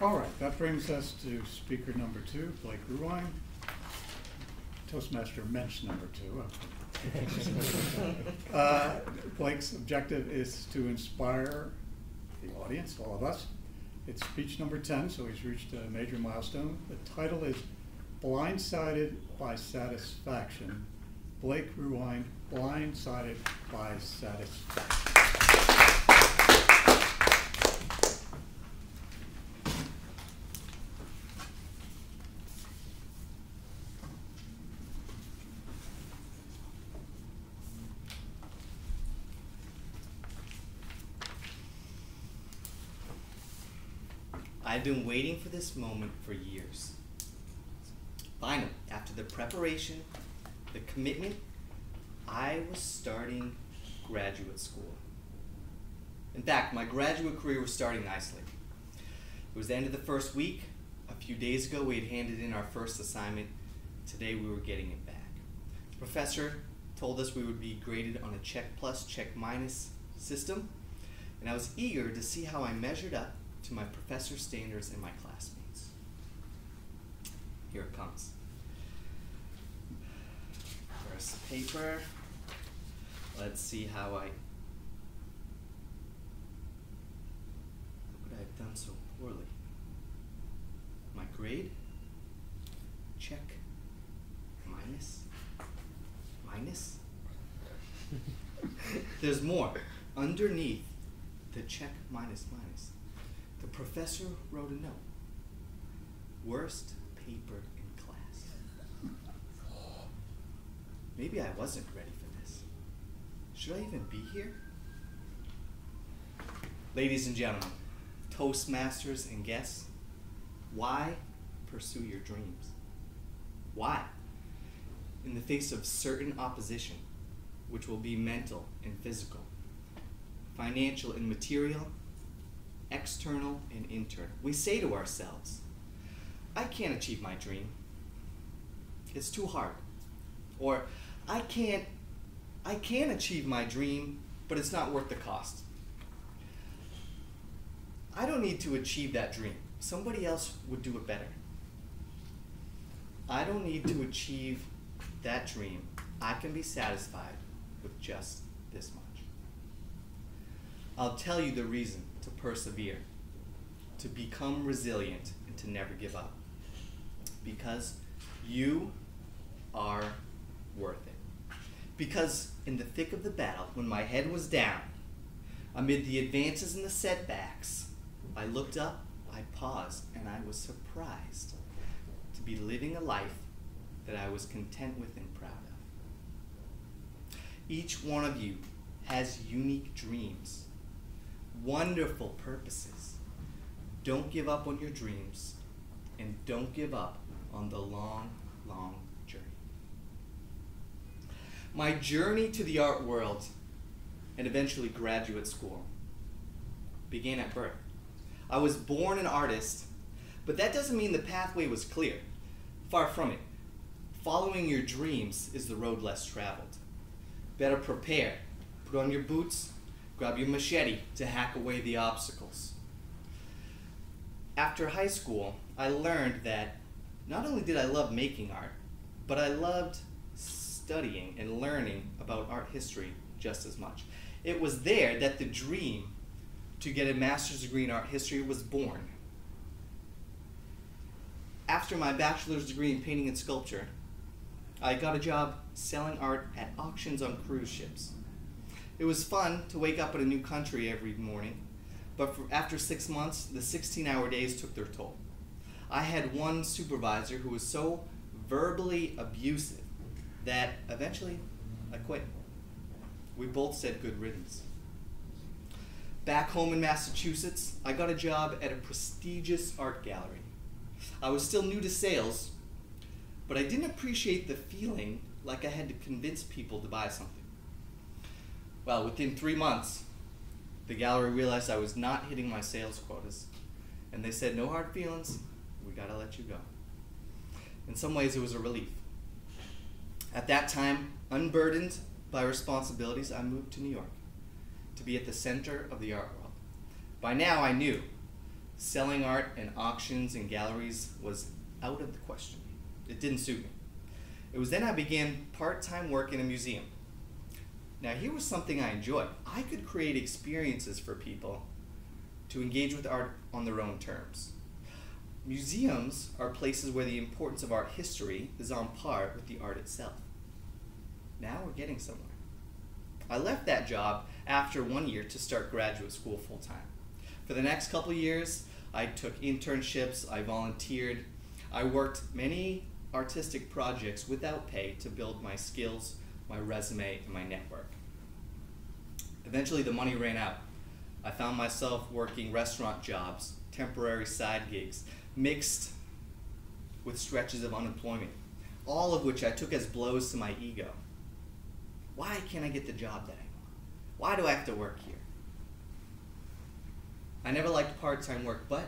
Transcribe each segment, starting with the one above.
All right, that brings us to speaker number 2, Blake Ruerhwein. Toastmaster Mensch number 2. Blake's objective is to inspire the audience, all of us. It's speech number 10, so he's reached a major milestone. The title is Blindsided by Satisfaction. Blake Ruerhwein, Blindsided by Satisfaction. I've been waiting for this moment for years. Finally, after the preparation, the commitment, I was starting graduate school. In fact, my graduate career was starting nicely. It was the end of the first week. A few days ago, we had handed in our first assignment. Today, we were getting it back. The professor told us we would be graded on a check plus, check minus system, and I was eager to see how I measured up to my professor's standards and my classmates. Here it comes. First paper. Let's see how Look what I've done so poorly. My grade? Check. Minus. Minus? There's more. Underneath the check minus minus, the professor wrote a note. Worst paper in class. Maybe I wasn't ready for this. Should I even be here? Ladies and gentlemen, Toastmasters and guests, why pursue your dreams? Why? In the face of certain opposition, which will be mental and physical, financial and material, external and internal, we say to ourselves, I can't achieve my dream. It's too hard. Or I can achieve my dream, but it's not worth the cost. I don't need to achieve that dream. Somebody else would do it better. I don't need to achieve that dream. I can be satisfied with just this much. I'll tell you the reason to persevere, to become resilient, and to never give up. Because you are worth it. Because in the thick of the battle, when my head was down, amid the advances and the setbacks, I looked up, I paused, and I was surprised to be living a life that I was content with and proud of. Each one of you has unique dreams, wonderful purposes. Don't give up on your dreams, and don't give up on the long, long journey. My journey to the art world and eventually graduate school began at birth. I was born an artist, but that doesn't mean the pathway was clear. Far from it. Following your dreams is the road less traveled. Better prepare. Put on your boots, grab your machete to hack away the obstacles. After high school, I learned that not only did I love making art, but I loved studying and learning about art history just as much. It was there that the dream to get a master's degree in art history was born. After my bachelor's degree in painting and sculpture, I got a job selling art at auctions on cruise ships. It was fun to wake up in a new country every morning, but after 6 months, the 16-hour days took their toll. I had one supervisor who was so verbally abusive that eventually I quit. We both said good riddance. Back home in Massachusetts, I got a job at a prestigious art gallery. I was still new to sales, but I didn't appreciate the feeling like I had to convince people to buy something. Well, within 3 months, the gallery realized I was not hitting my sales quotas, and they said, no hard feelings, we gotta let you go. In some ways, it was a relief. At that time, unburdened by responsibilities, I moved to New York to be at the center of the art world. By now, I knew Selling art in auctions and galleries was out of the question. It didn't suit me. It was then I began part-time work in a museum. Now here was something I enjoyed. I could create experiences for people to engage with art on their own terms. Museums are places where the importance of art history is on par with the art itself. Now we're getting somewhere. I left that job after 1 year to start graduate school full-time. For the next couple years, I took internships, I volunteered, I worked many artistic projects without pay to build my skills, my resume, and my network. Eventually the money ran out. I found myself working restaurant jobs, temporary side gigs, mixed with stretches of unemployment, all of which I took as blows to my ego. Why can't I get the job that I want? Why do I have to work here? I never liked part-time work, but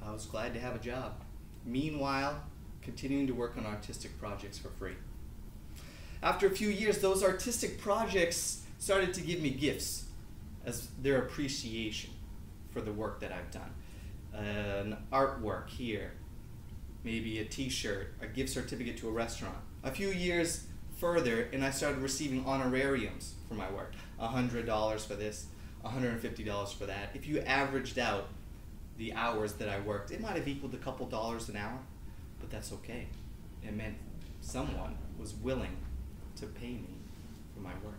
I was glad to have a job. Meanwhile, continuing to work on artistic projects for free. After a few years, those artistic projects started to give me gifts as their appreciation for the work that I've done. An artwork here, maybe a t-shirt, a gift certificate to a restaurant. A few years further, and I started receiving honorariums for my work. $100 for this, $150 for that. If you averaged out the hours that I worked, it might have equaled a couple dollars an hour, but that's okay. It meant someone was willing to pay me for my work.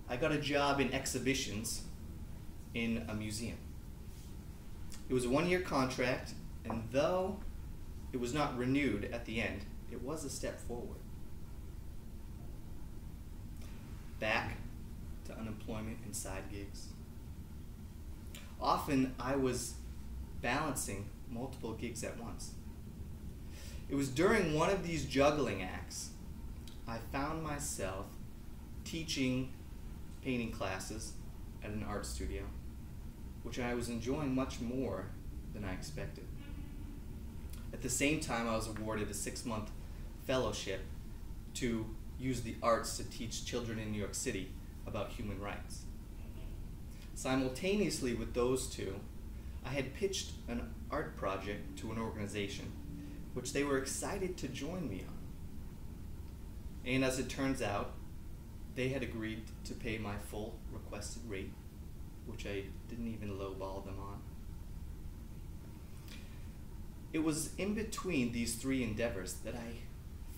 I got a job in exhibitions in a museum. It was a 1-year contract, and though it was not renewed at the end, it was a step forward. Back to unemployment and side gigs. Often I was balancing multiple gigs at once. It was during one of these juggling acts I found myself teaching painting classes at an art studio, which I was enjoying much more than I expected. At the same time, I was awarded a 6-month fellowship to use the arts to teach children in New York City about human rights. Simultaneously with those two, I had pitched an art project to an organization, which they were excited to join me on. And as it turns out, they had agreed to pay my full requested rate, which I didn't even lowball them on. It was in between these 3 endeavors that I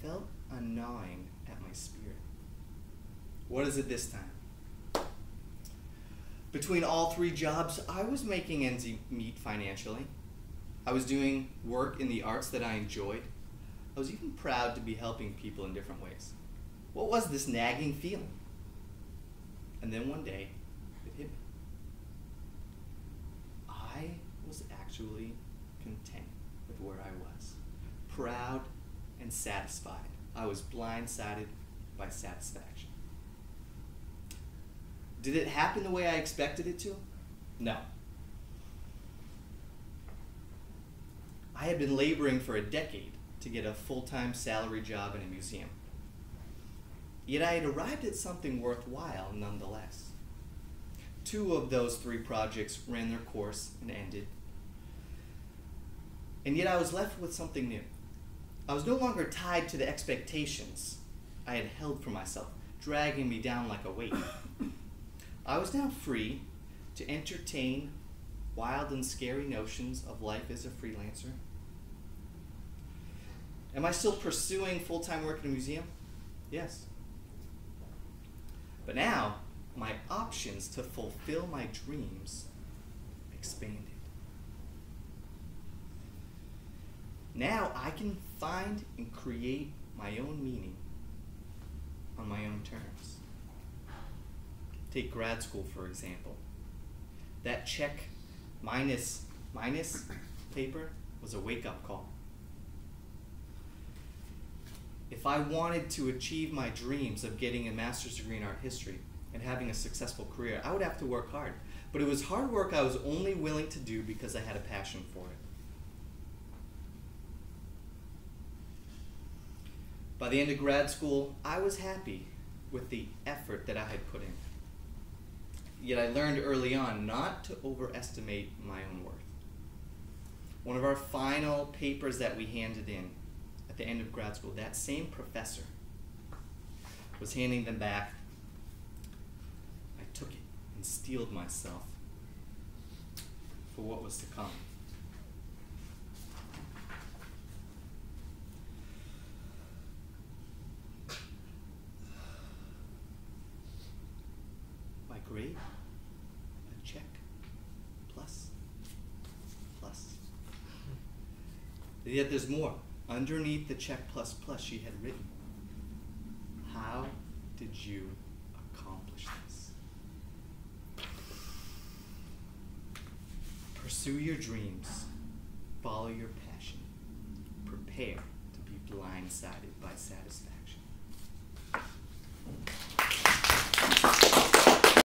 felt a gnawing at my spirit. What is it this time? Between all 3 jobs, I was making ends meet financially. I was doing work in the arts that I enjoyed. I was even proud to be helping people in different ways. What was this nagging feeling? And then one day, it hit me. I was actually content with where I was. Proud and satisfied. I was blindsided by satisfaction. Did it happen the way I expected it to? No. I had been laboring for a decade to get a full-time salary job in a museum. Yet I had arrived at something worthwhile nonetheless. 2 of those 3 projects ran their course and ended. And yet I was left with something new. I was no longer tied to the expectations I had held for myself, dragging me down like a weight. I was now free to entertain wild and scary notions of life as a freelancer. Am I still pursuing full-time work in a museum? Yes. But now, my options to fulfill my dreams expanded. Now I can find and create my own meaning on my own terms. Take grad school, for example. That check minus paper was a wake-up call. If I wanted to achieve my dreams of getting a master's degree in art history and having a successful career, I would have to work hard. But it was hard work I was only willing to do because I had a passion for it. By the end of grad school, I was happy with the effort that I had put in. Yet I learned early on not to overestimate my own worth. One of our final papers that we handed in at the end of grad school, that same professor was handing them back. I took it and steeled myself for what was to come. My grade, a check, plus. Yet there's more. Underneath the check plus plus she had written, how did you accomplish this? Pursue your dreams, follow your passion, prepare to be blindsided by satisfaction.